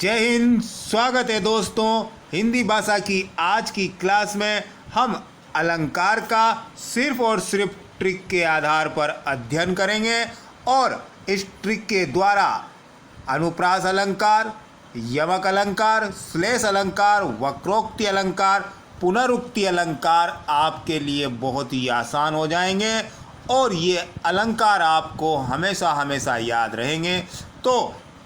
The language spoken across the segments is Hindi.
जय हिंद। स्वागत है दोस्तों हिंदी भाषा की आज की क्लास में। हम अलंकार का सिर्फ और सिर्फ ट्रिक के आधार पर अध्ययन करेंगे और इस ट्रिक के द्वारा अनुप्रास अलंकार, यमक अलंकार, श्लेष अलंकार, वक्रोक्ति अलंकार, पुनरुक्ति अलंकार आपके लिए बहुत ही आसान हो जाएंगे और ये अलंकार आपको हमेशा हमेशा याद रहेंगे। तो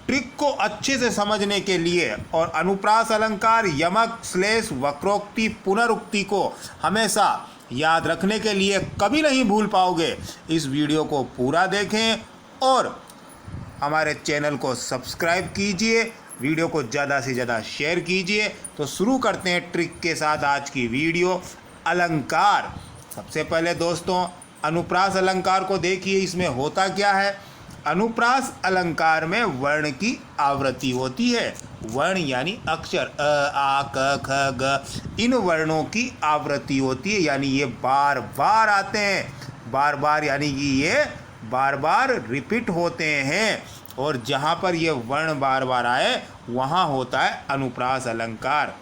ट्रिक को अच्छे से समझने के लिए और अनुप्रास अलंकार, यमक, श्लेष, वक्रोक्ति, पुनरुक्ति को हमेशा याद रखने के लिए कभी नहीं भूल पाओगे। इस वीडियो को पूरा देखें और हमारे चैनल को सब्सक्राइब कीजिए, वीडियो को ज़्यादा से ज़्यादा शेयर कीजिए। तो शुरू करते हैं ट्रिक के साथ आज की वीडियो। अलंकार, सबसे पहले दोस्तों अनुप्रास अलंकार को देखिए, इसमें होता क्या है। अनुप्रास अलंकार में वर्ण की आवृत्ति होती है। वर्ण यानी अक्षर अ, आ, क, ख, ग, इन वर्णों की आवृत्ति होती है, यानी ये बार बार आते हैं। बार बार यानी कि ये बार बार रिपीट होते हैं और जहाँ पर ये वर्ण बार बार आए वहाँ होता है अनुप्रास अलंकार।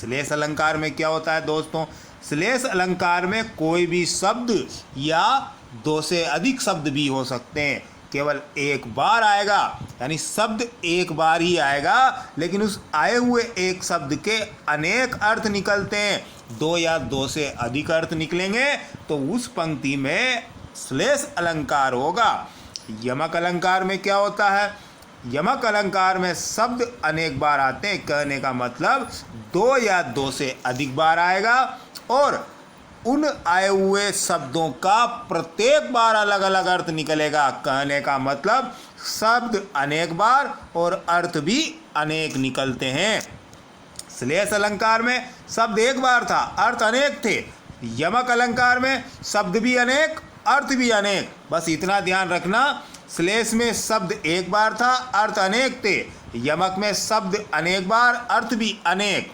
श्लेष अलंकार में क्या होता है दोस्तों? श्लेष अलंकार में कोई भी शब्द या दो से अधिक शब्द भी हो सकते हैं, केवल एक बार आएगा, यानी शब्द एक बार ही आएगा, लेकिन उस आए हुए एक शब्द के अनेक अर्थ निकलते हैं। दो या दो से अधिक अर्थ निकलेंगे तो उस पंक्ति में श्लेष अलंकार होगा। यमक अलंकार में क्या होता है? यमक अलंकार में शब्द अनेक बार आते हैं, कहने का मतलब दो या दो से अधिक बार आएगा और उन आए हुए शब्दों का प्रत्येक बार अलग अलग अर्थ निकलेगा। कहने का मतलब शब्द अनेक बार और अर्थ भी अनेक निकलते हैं। श्लेष अलंकार में शब्द एक बार था, अर्थ अनेक थे। यमक अलंकार में शब्द भी अनेक, अर्थ भी अनेक। बस इतना ध्यान रखना, श्लेष में शब्द एक बार था, अर्थ अनेक थे। यमक में शब्द अनेक बार, अर्थ भी अनेक।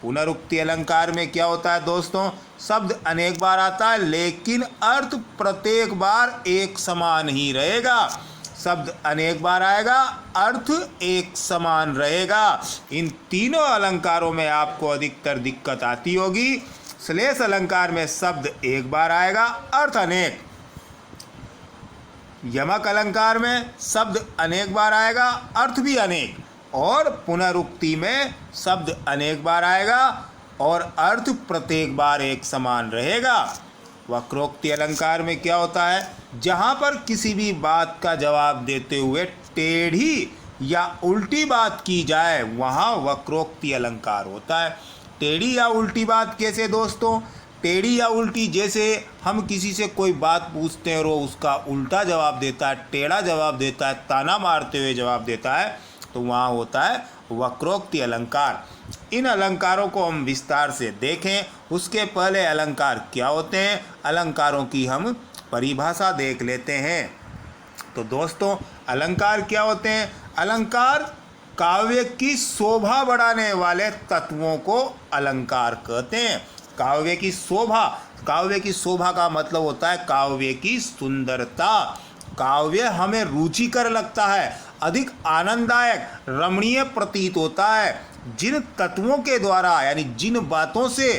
पुनरुक्ति अलंकार में क्या होता है दोस्तों? शब्द अनेक बार आता है लेकिन अर्थ प्रत्येक बार एक समान ही रहेगा। शब्द अनेक बार आएगा, अर्थ एक समान रहेगा। इन तीनों अलंकारों में आपको अधिकतर दिक्कत आती होगी। श्लेष अलंकार में शब्द एक बार आएगा, अर्थ अनेक। यमक अलंकार में शब्द अनेक बार आएगा, अर्थ भी अनेक। और पुनरुक्ति में शब्द अनेक बार आएगा और अर्थ प्रत्येक बार एक समान रहेगा। वक्रोक्ति अलंकार में क्या होता है? जहाँ पर किसी भी बात का जवाब देते हुए टेढ़ी या उल्टी बात की जाए वहाँ वक्रोक्ति अलंकार होता है। टेढ़ी या उल्टी बात कैसे दोस्तों? टेढ़ी या उल्टी, जैसे हम किसी से कोई बात पूछते हैं और वो उसका उल्टा जवाब देता है, टेढ़ा जवाब देता है, ताना मारते हुए जवाब देता है, तो वहाँ होता है वक्रोक्ति अलंकार। इन अलंकारों को हम विस्तार से देखें, उसके पहले अलंकार क्या होते हैं, अलंकारों की हम परिभाषा देख लेते हैं। तो दोस्तों अलंकार क्या होते हैं? अलंकार काव्य की शोभा बढ़ाने वाले तत्वों को अलंकार कहते हैं। काव्य की शोभा, काव्य की शोभा का मतलब होता है काव्य की सुंदरता। काव्य हमें रुचिकर लगता है, अधिक आनंददायक, रमणीय प्रतीत होता है। जिन तत्वों के द्वारा यानी जिन बातों से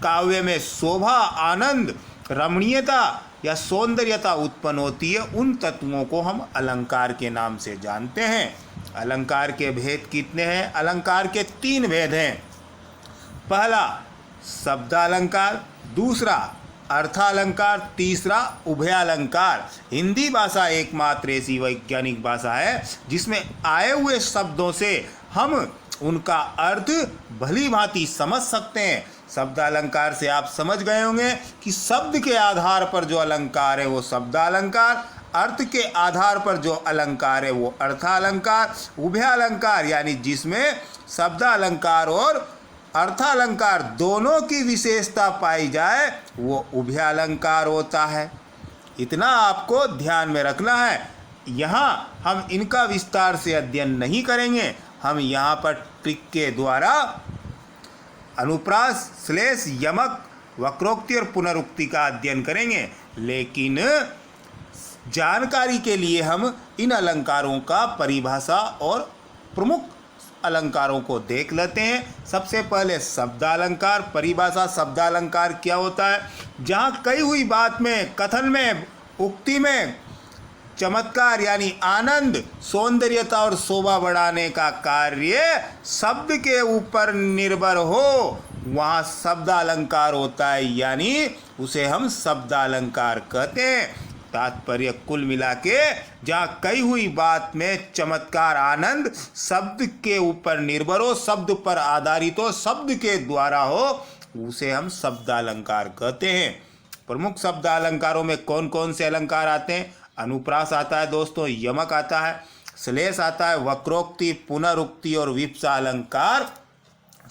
काव्य में शोभा, आनंद, रमणीयता या सौंदर्यता उत्पन्न होती है, उन तत्वों को हम अलंकार के नाम से जानते हैं। अलंकार के भेद कितने हैं? अलंकार के 3 भेद हैं। पहला शब्दालंकार, दूसरा अर्थालंकार, तीसरा उभयालंकार। हिंदी भाषा एकमात्र ऐसी वैज्ञानिक भाषा है जिसमें आए हुए शब्दों से हम उनका अर्थ भली भांति समझ सकते हैं। शब्दालंकार से आप समझ गए होंगे कि शब्द के आधार पर जो अलंकार है वो शब्दालंकार, अर्थ के आधार पर जो अलंकार है वो अर्थालंकार। उभयालंकार यानी जिसमें शब्दालंकार और अर्थालंकार दोनों की विशेषता पाई जाए वो उभयालंकार होता है। इतना आपको ध्यान में रखना है। यहाँ हम इनका विस्तार से अध्ययन नहीं करेंगे, हम यहाँ पर ट्रिक के द्वारा अनुप्रास, श्लेष, यमक, वक्रोक्ति और पुनरुक्ति का अध्ययन करेंगे। लेकिन जानकारी के लिए हम इन अलंकारों का परिभाषा और प्रमुख अलंकारों को देख लेते हैं। सबसे पहले शब्दालंकार। परिभाषा शब्दालंकार क्या होता है? जहाँ कही हुई बात में, कथन में, उक्ति में चमत्कार यानी आनंद, सौंदर्यता और शोभा बढ़ाने का कार्य शब्द के ऊपर निर्भर हो, वहाँ शब्दालंकार होता है, यानी उसे हम शब्दालंकार कहते हैं। तात्पर्य कुल मिला के जहाँ कही हुई बात में चमत्कार, आनंद शब्द के ऊपर निर्भर हो, शब्द पर आधारित हो, शब्द के द्वारा हो, उसे हम शब्दालंकार कहते हैं। प्रमुख शब्दालंकारों में कौन कौन से अलंकार आते हैं? अनुप्रास आता है दोस्तों, यमक आता है, श्लेष आता है, वक्रोक्ति, पुनरुक्ति और विप्सा अलंकार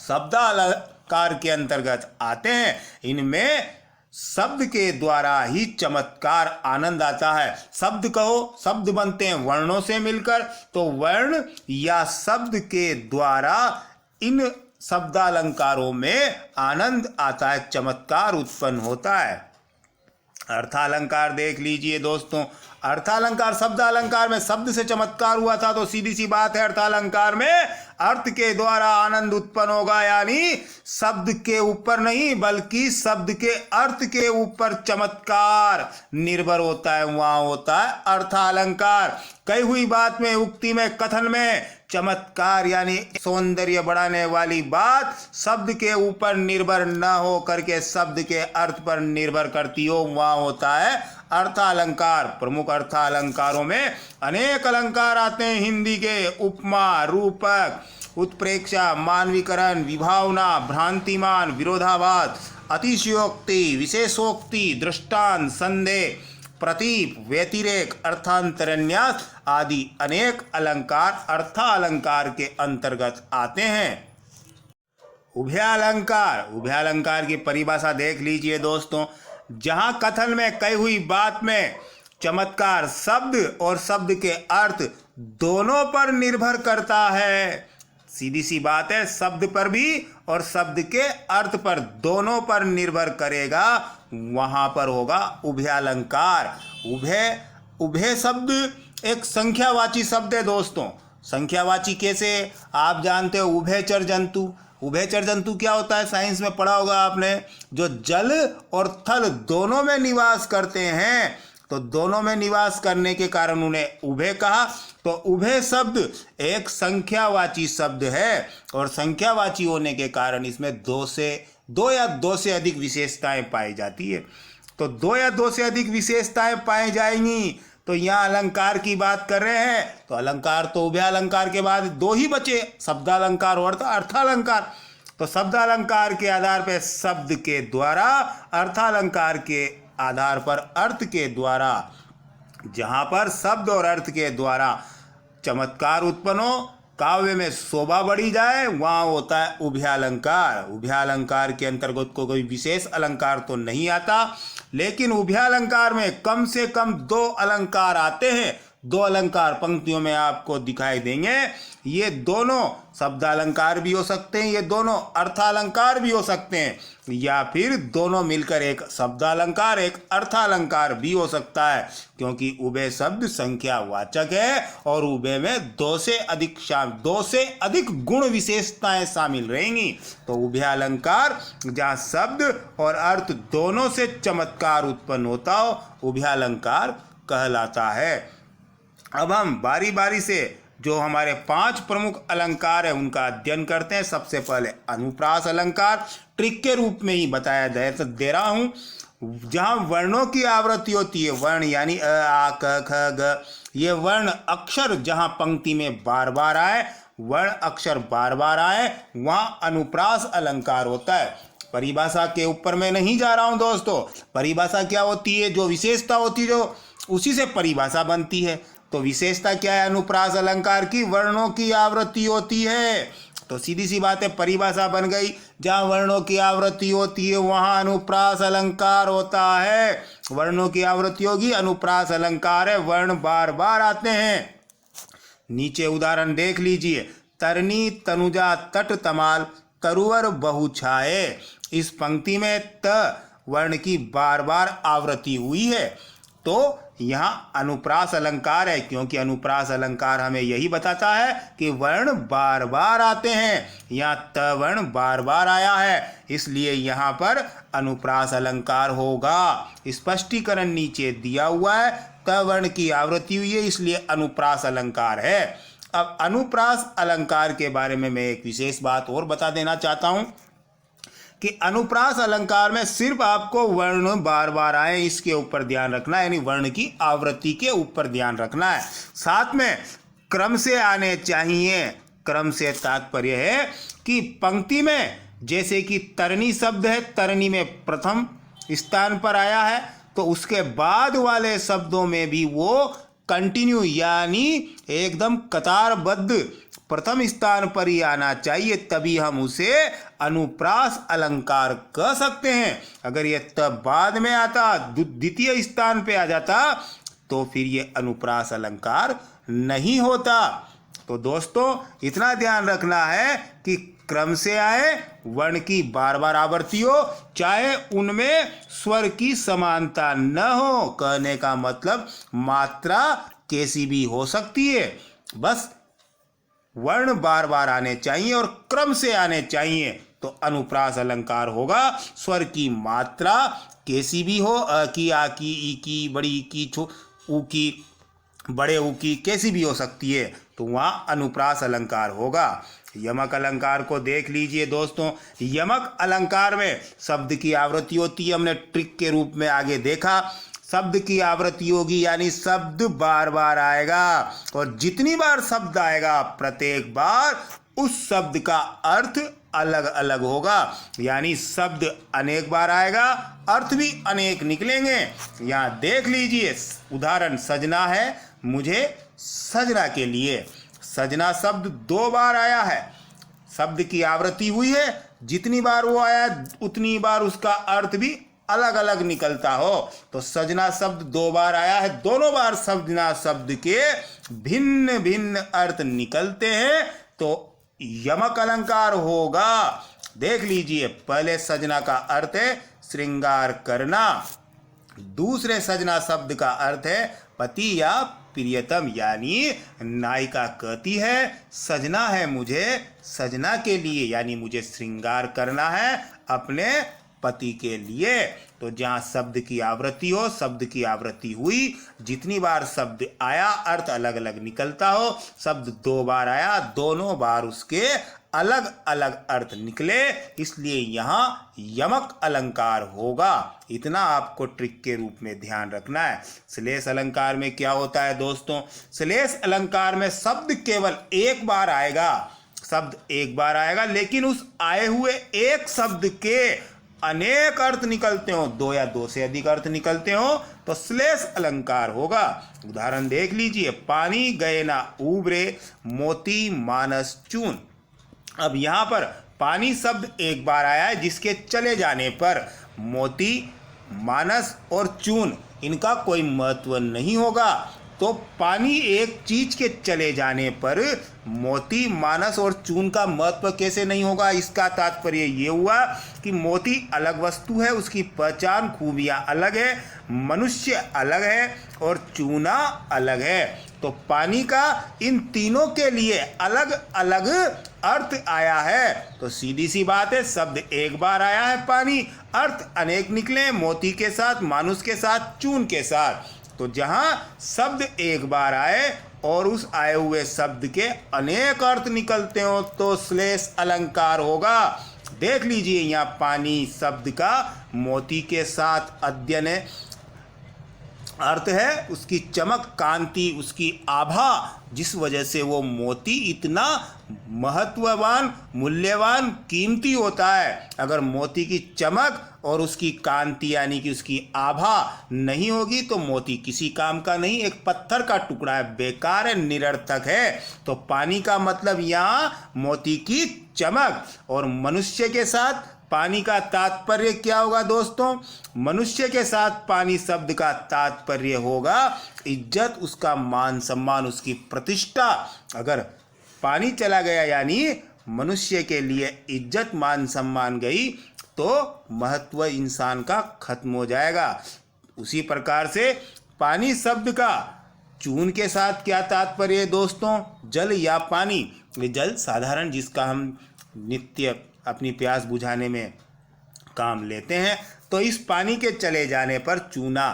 शब्दालंकार के अंतर्गत आते हैं। इनमें शब्द के द्वारा ही चमत्कार, आनंद आता है। शब्द कहो, शब्द बनते हैं वर्णों से मिलकर, तो वर्ण या शब्द के द्वारा इन शब्दालंकारों में आनंद आता है, चमत्कार उत्पन्न होता है। अर्थालंकार देख लीजिए दोस्तों। अर्थालंकार शब्दालंकार में शब्द से चमत्कार हुआ था, तो सीधी सी बात है अर्थालंकार में अर्थ के द्वारा आनंद उत्पन्न होगा, यानी शब्द के ऊपर नहीं बल्कि शब्द के अर्थ के ऊपर चमत्कार निर्भर होता है, वहां होता है अर्थालंकार। कही हुई बात में, उक्ति में, कथन में चमत्कार यानी सौंदर्य बढ़ाने वाली बात शब्द के ऊपर निर्भर न हो करके शब्द के अर्थ पर निर्भर करती हो, वहां होता है अर्थालंकार। प्रमुख अर्थालंकारों में अनेक अलंकार आते हैं हिंदी के। उपमा, रूपक, उत्प्रेक्षा, मानवीकरण, विभावना, भ्रांतिमान, विरोधाभास, अतिशयोक्ति, विशेषोक्ति, दृष्टांत, संदेह, प्रतीप, व्यतिरेक, अर्थांतरन्यास आदि अनेक अलंकार अर्थालंकार के अंतर्गत आते हैं। उभयालंकार। उभयालंकार की परिभाषा देख लीजिए दोस्तों। जहां कथन में कही हुई बात में चमत्कार शब्द और शब्द के अर्थ दोनों पर निर्भर करता है। सीधी सी बात है, शब्द पर भी और शब्द के अर्थ पर, दोनों पर निर्भर करेगा, वहां पर होगा उभयालंकार। उभय शब्द एक संख्यावाची शब्द है दोस्तों। संख्यावाची कैसे? आप जानते हो उभयचर जंतु। उभयचर जंतु क्या होता है? साइंस में पढ़ा होगा आपने। जो जल और थल दोनों में निवास करते हैं, तो दोनों में निवास करने के कारण उन्हें उभय कहा। तो उभय शब्द एक संख्यावाची शब्द है, और संख्यावाची होने के कारण इसमें दो या दो से अधिक विशेषताएं पाई जाती है। तो दो या दो से अधिक विशेषताएं पाई जाएंगी। तो यहाँ अलंकार की बात कर रहे हैं, तो अलंकार तो उभयालंकार के बाद दो ही बचे, शब्दालंकार और अर्थालंकार। तो शब्दालंकार के आधार पर शब्द के द्वारा, अर्थालंकार के आधार पर अर्थ के द्वारा, जहाँ पर शब्द और अर्थ के द्वारा चमत्कार उत्पन्न हो, काव्य में शोभा बढ़ी जाए, वहाँ होता है उभयालंकार। उभयालंकार के अंतर्गत कोई विशेष अलंकार तो नहीं आता, लेकिन उभयालंकार में कम से कम दो अलंकार आते हैं। दो अलंकार पंक्तियों में आपको दिखाई देंगे। ये दोनों शब्दालंकार भी हो सकते हैं, ये दोनों अर्थालंकार भी हो सकते हैं, या फिर दोनों मिलकर एक शब्दालंकार एक अर्थालंकार भी हो सकता है, क्योंकि उभय शब्द संख्यावाचक है और उभय में दो से अधिक गुण विशेषताएं शामिल रहेंगी। तो उभयालंकार जहाँ शब्द और अर्थ दोनों से चमत्कार उत्पन्न होता हो, उभयालंकार कहलाता है। अब हम बारी बारी से जो हमारे 5 प्रमुख अलंकार है उनका अध्ययन करते हैं। सबसे पहले अनुप्रास अलंकार, ट्रिक के रूप में ही बताया दे रहा हूँ। जहाँ वर्णों की आवृत्ति होती है, वर्ण यानी अ, आ, क, ख, ग, ये वर्ण अक्षर जहाँ पंक्ति में बार बार आए, वर्ण अक्षर बार बार आए, वहाँ अनुप्रास अलंकार होता है। परिभाषा के ऊपर मैं नहीं जा रहा हूँ दोस्तों। परिभाषा क्या होती है? जो विशेषता होती है, जो उसी से परिभाषा बनती है। तो विशेषता क्या है अनुप्रास अलंकार की? वर्णों की आवृत्ति होती है। तो सीधी सी बात है, परिभाषा बन गई। जहाँ वर्णों की आवृत्ति होती है वहाँ अनुप्रास अलंकार होता है। वर्णों की आवृत्ति होगी, अनुप्रास अलंकार है, वर्ण बार बार आते हैं। नीचे उदाहरण देख लीजिए। तरनी तनुजा तट तमाल तरुवर बहु छाए। इस पंक्ति में त वर्ण की बार बार आवृत्ति हुई है। तो यहाँ अनुप्रास अलंकार है, क्योंकि अनुप्रास अलंकार हमें यही बताता है कि वर्ण बार बार आते हैं। यहाँ त वर्ण बार बार आया है, इसलिए यहाँ पर अनुप्रास अलंकार होगा। स्पष्टीकरण नीचे दिया हुआ है, त वर्ण की आवृत्ति हुई है, इसलिए अनुप्रास अलंकार है। अब अनुप्रास अलंकार के बारे में मैं एक विशेष बात और बता देना चाहता हूँ कि अनुप्रास अलंकार में सिर्फ आपको वर्ण बार बार आए इसके ऊपर ध्यान रखना है, यानी वर्ण की आवृत्ति के ऊपर ध्यान रखना है। साथ में क्रम से आने चाहिए। क्रम से तात्पर्य है कि पंक्ति में जैसे कि तरनी शब्द है, तरनी में प्रथम स्थान पर आया है, तो उसके बाद वाले शब्दों में भी वो कंटिन्यू यानी एकदम कतारबद्ध प्रथम स्थान पर ही आना चाहिए, तभी हम उसे अनुप्रास अलंकार कह सकते हैं। अगर ये तब बाद में आता, द्वितीय स्थान पे आ जाता, तो फिर ये अनुप्रास अलंकार नहीं होता। तो दोस्तों इतना ध्यान रखना है कि क्रम से आए, वर्ण की बार बार आवृत्ति हो, चाहे उनमें स्वर की समानता न हो। कहने का मतलब मात्रा कैसी भी हो सकती है, बस वर्ण बार बार आने चाहिए और क्रम से आने चाहिए, तो अनुप्रास अलंकार होगा। स्वर की मात्रा कैसी भी हो, अ की, आ की, ई की, बड़ी ई की, ऊ की, बड़े ऊ की, कैसी भी हो सकती है, तो वहाँ अनुप्रास अलंकार होगा। यमक अलंकार को देख लीजिए दोस्तों। यमक अलंकार में शब्द की आवृत्ति होती है, हमने ट्रिक के रूप में आगे देखा। शब्द की आवृत्ति होगी यानी शब्द बार बार आएगा, और जितनी बार शब्द आएगा प्रत्येक बार उस शब्द का अर्थ अलग अलग होगा, यानी शब्द अनेक बार आएगा, अर्थ भी अनेक निकलेंगे। यहाँ देख लीजिए उदाहरण, सजना है मुझे सजना के लिए। सजना शब्द 2 बार आया है, शब्द की आवृत्ति हुई है, जितनी बार वो आया उतनी बार उसका अर्थ भी अलग अलग निकलता हो। तो सजना शब्द 2 बार आया है, दोनों बार सजना शब्द के भिन्न भिन्न अर्थ निकलते हैं, तो यमक अलंकार होगा। देख लीजिए, पहले सजना का अर्थ है श्रृंगार करना, दूसरे सजना शब्द का अर्थ है पति या प्रियतम, यानी नायिका कहती है सजना है मुझे सजना के लिए, यानी मुझे श्रृंगार करना है अपने पति के लिए। तो जहाँ शब्द की आवृत्ति हो, शब्द की आवृत्ति हुई, जितनी बार शब्द आया अर्थ अलग अलग निकलता हो। शब्द 2 बार आया, दोनों बार उसके अलग अलग अर्थ निकले, इसलिए यहाँ यमक अलंकार होगा। इतना आपको ट्रिक के रूप में ध्यान रखना है। श्लेष अलंकार में क्या होता है दोस्तों? श्लेष अलंकार में शब्द केवल एक बार आएगा, शब्द एक बार आएगा, लेकिन उस आए हुए एक शब्द के अनेक अर्थ निकलते हो, 2 या 2 से अधिक अर्थ निकलते हो, तो श्लेष अलंकार होगा। उदाहरण देख लीजिए, पानी गए ना उबरे मोती मानस चून। अब यहाँ पर पानी शब्द एक बार आया है, जिसके चले जाने पर मोती, मानस और चून इनका कोई महत्व नहीं होगा। तो पानी एक चीज के चले जाने पर मोती, मानस और चून का महत्व कैसे नहीं होगा? इसका तात्पर्य ये हुआ कि मोती अलग वस्तु है, उसकी पहचान खूबियां अलग है, मनुष्य अलग है और चूना अलग है। तो पानी का इन तीनों के लिए अलग अलग अर्थ आया है। तो सीधी सी बात है, शब्द एक बार आया है पानी, अर्थ अनेक निकले, मोती के साथ, मानुष के साथ, चून के साथ। तो जहां शब्द एक बार आए और उस आए हुए शब्द के अनेक अर्थ निकलते हो, तो श्लेष अलंकार होगा। देख लीजिए, यहाँ पानी शब्द का मोती के साथ अध्ययन है, अर्थ है उसकी चमक, कांति, उसकी आभा, जिस वजह से वो मोती इतना महत्ववान, मूल्यवान, कीमती होता है। अगर मोती की चमक और उसकी कांति यानी कि उसकी आभा नहीं होगी तो मोती किसी काम का नहीं, एक पत्थर का टुकड़ा है, बेकार है, निरर्थक है। तो पानी का मतलब यहाँ मोती की चमक। और मनुष्य के साथ पानी का तात्पर्य क्या होगा दोस्तों? मनुष्य के साथ पानी शब्द का तात्पर्य होगा इज्जत, उसका मान सम्मान, उसकी प्रतिष्ठा। अगर पानी चला गया यानी मनुष्य के लिए इज्जत मान सम्मान गई, तो महत्व इंसान का खत्म हो जाएगा। उसी प्रकार से पानी शब्द का चून के साथ क्या तात्पर्य है दोस्तों? जल या पानी। ये जल साधारण जिसका हम नित्य अपनी प्यास बुझाने में काम लेते हैं। तो इस पानी के चले जाने पर चूना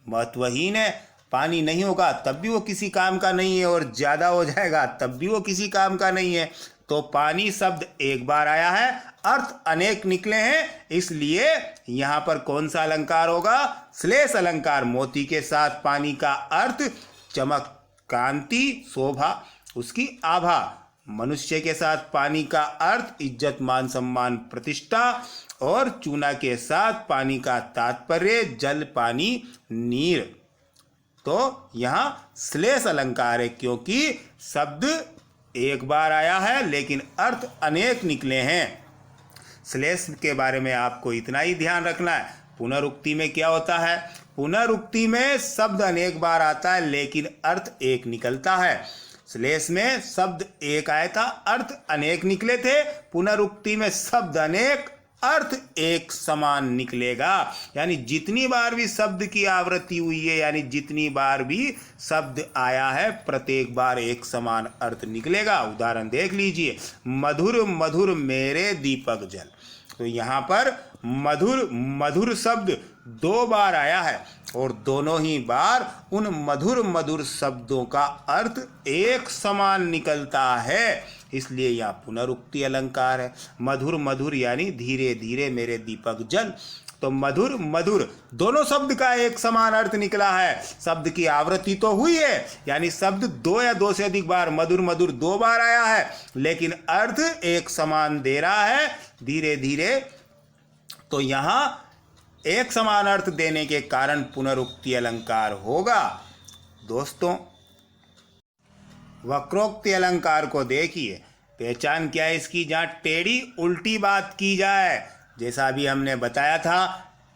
महत्वहीन है। पानी नहीं होगा तब भी वो किसी काम का नहीं है, और ज़्यादा हो जाएगा तब भी वो किसी काम का नहीं है। तो पानी शब्द एक बार आया है, अर्थ अनेक निकले हैं, इसलिए यहाँ पर कौन सा अलंकार होगा? श्लेष अलंकार। मोती के साथ पानी का अर्थ चमक, कांति, शोभा, उसकी आभा। मनुष्य के साथ पानी का अर्थ इज्जत, मान, सम्मान, प्रतिष्ठा। और चूना के साथ पानी का तात्पर्य जल, पानी, नीर। तो यहाँ श्लेष अलंकार है क्योंकि शब्द एक बार आया है लेकिन अर्थ अनेक निकले हैं। श्लेष के बारे में आपको इतना ही ध्यान रखना है। पुनरुक्ति में क्या होता है? पुनरुक्ति में शब्द अनेक बार आता है लेकिन अर्थ एक निकलता है। श्लेष में शब्द एक आया था, अर्थ अनेक निकले थे। पुनरुक्ति में शब्द अनेक, अर्थ एक समान निकलेगा। यानी जितनी बार भी शब्द की आवृत्ति हुई है, यानी जितनी बार भी शब्द आया है, प्रत्येक बार एक समान अर्थ निकलेगा। उदाहरण देख लीजिए, मधुर मधुर मेरे दीपक जल। तो यहाँ पर मधुर मधुर शब्द दो बार आया है और दोनों ही बार उन मधुर मधुर शब्दों का अर्थ एक समान निकलता है, इसलिए यह पुनरुक्ति अलंकार है। मधुर मधुर यानी धीरे धीरे मेरे दीपक जल। तो मधुर मधुर दोनों शब्द का एक समान अर्थ निकला है। शब्द की आवृत्ति तो हुई है, यानी शब्द दो या दो से अधिक बार मधुर मधुर दो बार आया है, लेकिन अर्थ एक समान दे रहा है धीरे धीरे। तो यहाँ एक समान अर्थ देने के कारण पुनरुक्ति अलंकार होगा। दोस्तों, वक्रोक्ति अलंकार को देखिए, पहचान क्या है इसकी? जहाँ टेढ़ी उल्टी बात की जाए। जैसा अभी हमने बताया था,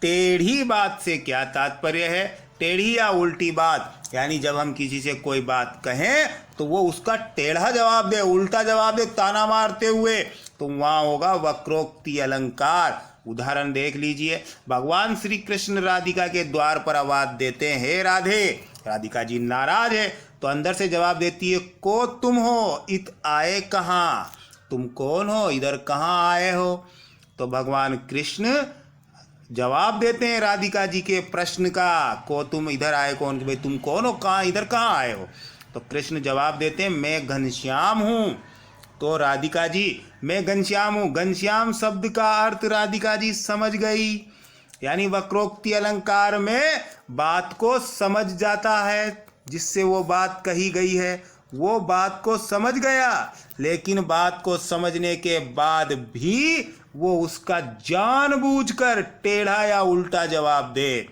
टेढ़ी बात से क्या तात्पर्य है? टेढ़ी या उल्टी बात, यानी जब हम किसी से कोई बात कहें तो वो उसका टेढ़ा जवाब दे, उल्टा जवाब दे, ताना मारते हुए, तो वहाँ होगा वक्रोक्ति अलंकार। उदाहरण देख लीजिए, भगवान श्री कृष्ण राधिका के द्वार पर आवाज देते हैं, हे राधे। राधिका जी नाराज है तो अंदर से जवाब देती है, को तुम हो, इत आए कहाँ? तुम कौन हो, इधर कहाँ आए हो? तो भगवान कृष्ण जवाब देते हैं राधिका जी के प्रश्न का, को तुम इधर आए कौन? भाई तुम कौन हो, कहाँ, इधर कहाँ आए हो? तो कृष्ण जवाब देते हैं, मैं घनश्याम हूँ। तो राधिका जी, मैं घनश्याम हूँ। घनश्याम शब्द का अर्थ राधिका जी समझ गई। यानी वक्रोक्ति अलंकार में बात को समझ जाता है, जिससे वो बात कही गई है वो बात को समझ गया, लेकिन बात को समझने के बाद भी वो उसका जानबूझकर टेढ़ा या उल्टा जवाब दे।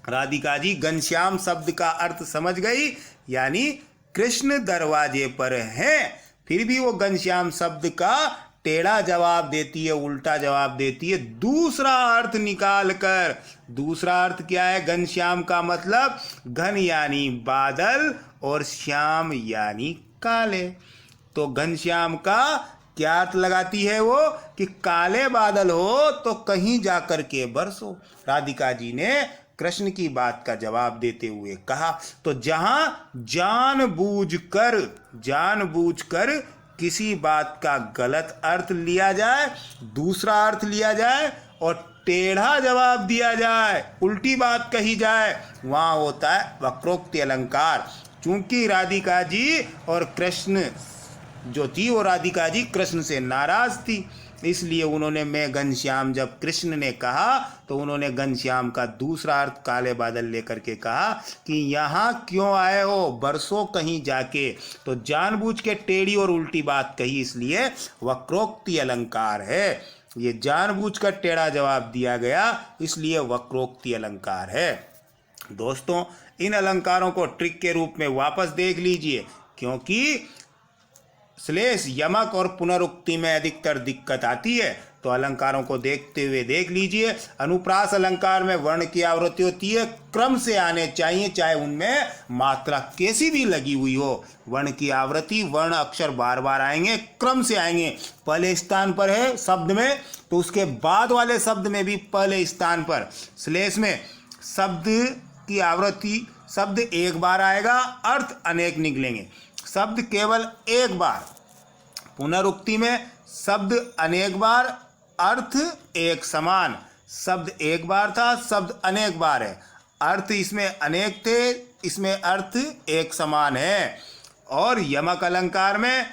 राधिका जी घनश्याम शब्द का अर्थ समझ गई, यानी कृष्ण दरवाजे पर हैं, फिर भी वो घनश्याम शब्द का टेढ़ा जवाब देती है, उल्टा जवाब देती है, दूसरा अर्थ निकाल कर। दूसरा अर्थ क्या है? घनश्याम का मतलब घन यानी बादल और श्याम यानी काले। तो घनश्याम का क्या अर्थ लगाती है वो? कि काले बादल हो तो कहीं जाकर के बरसो। राधिका जी ने कृष्ण की बात का जवाब देते हुए कहा। तो जहां जानबूझकर किसी बात का गलत अर्थ लिया जाए, दूसरा अर्थ लिया जाए और टेढ़ा जवाब दिया जाए, उल्टी बात कही जाए, वहाँ होता है वक्रोक्ति अलंकार। चूंकि राधिका जी और कृष्ण जो थी, वो राधिका जी कृष्ण से नाराज थी, इसलिए उन्होंने मैं घनश्याम, जब कृष्ण ने कहा तो उन्होंने घनश्याम का दूसरा अर्थ काले बादल लेकर के कहा कि यहाँ क्यों आए हो, बरसों कहीं जाके। तो जानबूझ के टेढ़ी और उल्टी बात कही, इसलिए वक्रोक्ति अलंकार है। ये जानबूझकर टेढ़ा जवाब दिया गया, इसलिए वक्रोक्ति अलंकार है। दोस्तों, इन अलंकारों को ट्रिक के रूप में वापस देख लीजिए, क्योंकि श्लेष, यमक और पुनरुक्ति में अधिकतर दिक्कत आती है। तो अलंकारों को देखते हुए देख लीजिए। अनुप्रास अलंकार में वर्ण की आवृत्ति होती है, क्रम से आने चाहिए, चाहे उनमें मात्रा कैसी भी लगी हुई हो। वर्ण की आवृत्ति, वर्ण अक्षर बार बार आएंगे, क्रम से आएंगे। पहले स्थान पर है शब्द में तो उसके बाद वाले शब्द में भी पहले स्थान पर। श्लेष में शब्द की आवृत्ति शब्द एक बार आएगा, अर्थ अनेक निकलेंगे। शब्द केवल एक बार, पुनरुक्ति में शब्द अनेक बार, अर्थ एक समान। शब्द एक बार था, शब्द अनेक बार है, अर्थ इसमें अनेक थे, इसमें अर्थ एक समान है। और यमक अलंकार में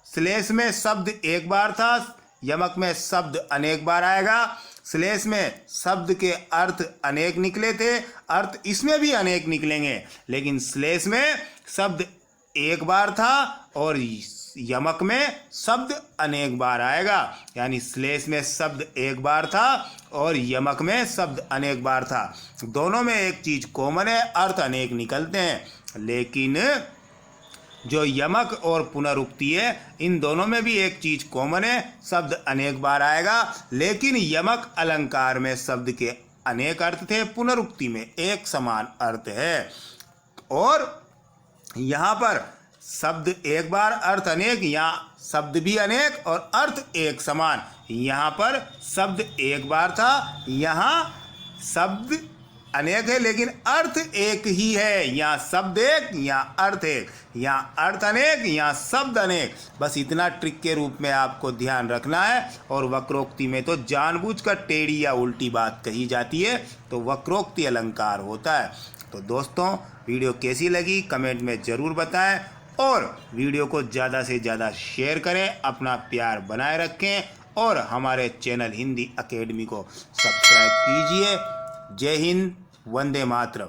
श्लेष में शब्द एक बार था, यमक में शब्द अनेक बार आएगा। श्लेष में शब्द के अर्थ अनेक निकले थे, अर्थ इसमें भी अनेक निकलेंगे, लेकिन श्लेष में शब्द एक बार था और यमक में शब्द अनेक बार आएगा। यानी श्लेष में शब्द एक बार था और यमक में शब्द अनेक बार था। दोनों में एक चीज कॉमन है, अर्थ अनेक निकलते हैं, लेकिन जो यमक और पुनरुक्ति है इन दोनों में भी एक चीज कॉमन है, शब्द अनेक बार आएगा। लेकिन यमक अलंकार में शब्द के अनेक अर्थ थे, पुनरुक्ति में एक समान अर्थ है। और यहाँ पर शब्द एक बार, अर्थ अनेक, यहाँ शब्द भी अनेक और अर्थ एक समान। यहाँ पर शब्द एक बार था, यहाँ शब्द अनेक है लेकिन अर्थ एक ही है। यहाँ शब्द एक, यहाँ अर्थ एक, यहाँ अर्थ अनेक, यहाँ शब्द अनेक। बस इतना ट्रिक के रूप में आपको ध्यान रखना है। और वक्रोक्ति में तो जानबूझकर टेढ़ी या उल्टी बात कही जाती है, तो वक्रोक्ति अलंकार होता है। तो दोस्तों, वीडियो कैसी लगी कमेंट में ज़रूर बताएं और वीडियो को ज़्यादा से ज़्यादा शेयर करें, अपना प्यार बनाए रखें और हमारे चैनल हिंदी एकेडमी को सब्सक्राइब कीजिए। जय हिंद, वंदे मातरम।